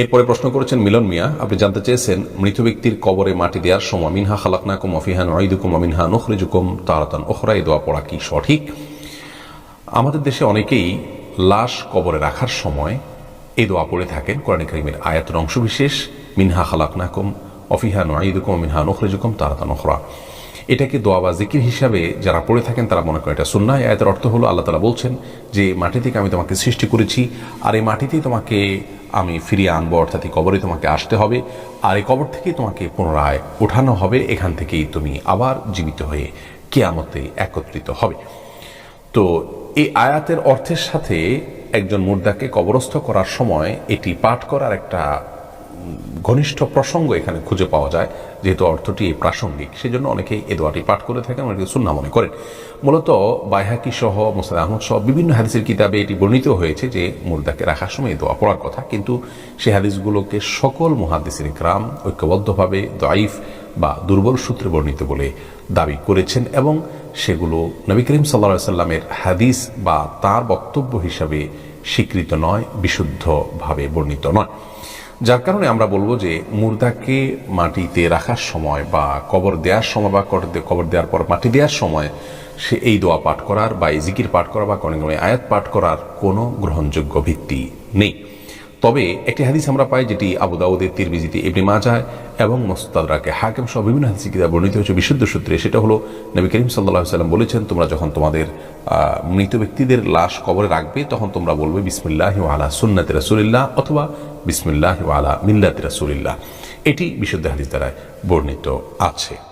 এরপরে প্রশ্ন করেছেন মিলন মিয়া, আপনি জানতে চেয়েছেন মৃত ব্যক্তির কবরে মাটি দেওয়ার সময় মিনহা খালাকনাকুম ওয়া ফিহা নুঈদুকুম ওয়া মিনহা নুখরিজুকুম তারাতান উখরা এই দোয়া পড়া কি সঠিক? আমাদের দেশে অনেকেই লাশ কবরে রাখার সময় এই দোয়া পড়ে থাকেন। কোরআন কারীমের আয়াতের অংশবিশেষ মিনহা খালাকনাকুম ওয়া ফিহা নুঈদুকুম ওয়া মিনহা নুখরিজুকুম তারাতান উখরা, এটাকে দোয়া বা জিকির হিসাবে যারা পড়ে থাকেন তারা মনে করেন এটা সুন্নাহ। আয়াতের অর্থ হলো আল্লাহ তাআলা বলছেন যে মাটি থেকে আমি তোমাকে সৃষ্টি করেছি, আর এই মাটিতেই তোমাকে আমি ফিরিয়ে আনবো, অর্থাৎ এই কবরে তোমাকে আসতে হবে, আর এই কবর থেকেই তোমাকে পুনরায় ওঠানো হবে, এখান থেকেই তুমি আবার জীবিত হয়ে কিয়ামতে একত্রিত হবে। তো এই আয়াতের অর্থের সাথে একজন মুর্দাকে কবরস্থ করার সময় এটি পাঠ করার একটা ঘনিষ্ঠ প্রসঙ্গ এখানে খুঁজে পাওয়া যায়, যেহেতু অর্থটি প্রাসঙ্গিক, সেজন্য অনেকেই এ দোয়াটি পাঠ করে থাকেন, অনেকে সুন্নাহ মনে করেন। মূলত বাইহাকি সহ মুসনাদ আহমদ সহ বিভিন্ন হাদিসের কিতাবে এটি বর্ণিত হয়েছে যে মুর্দাকে রাখার সময় এই দোয়া পড়ার কথা, কিন্তু সেই হাদিসগুলোকে সকল মুহাদ্দিসিন ইকরাম ঐক্যবদ্ধভাবে দাঈফ বা দুর্বল সূত্রে বর্ণিত বলে দাবি করেছেন, এবং সেগুলো নবী করিম সাল্লাল্লাহু আলাইহি সাল্লামের হাদিস বা তার বক্তব্য হিসাবে স্বীকৃত নয়, বিশুদ্ধভাবে বর্ণিত নয়। যার কারণে আমরা বলবো যে মুর্দাকে মাটিতে রাখার সময় বা কবর দেওয়ার সময় বা কবর দেওয়ার পর মাটি দেওয়ার সময় সে এই দোয়া পাঠ করার বা এই জিকির পাঠ করা বা কোরআন আয়াত পাঠ করার কোনো গ্রহণযোগ্য ভিত্তি নেই। তবে একটি হাদিস আমরা পাই যেটি আবু দাউদের, তিরমিজিতে, ইবনে মাজাহ এবং মুস্তাদরাকে হাকিম সহ বিভিন্ন হাদিস কিতাবে বর্ণিত হয়েছে বিশুদ্ধ সূত্রে। সেটা হলো নবী করিম সাল্লাল্লাহু আলাইহি ওয়াসাল্লাম বলেছেন, তোমরা যখন তোমাদের মৃত ব্যক্তিদের লাশ কবরে রাখবে তখন তোমরা বলবে বিসমিল্লাহি ওয়া আলা সুন্নাতি রাসূলিল্লাহ অথবা বিসমিল্লাহি ওয়া আলা মিল্লাতি রাসূলিল্লাহ। এটি বিশুদ্ধ হাদিস দ্বারা বর্ণিত আছে।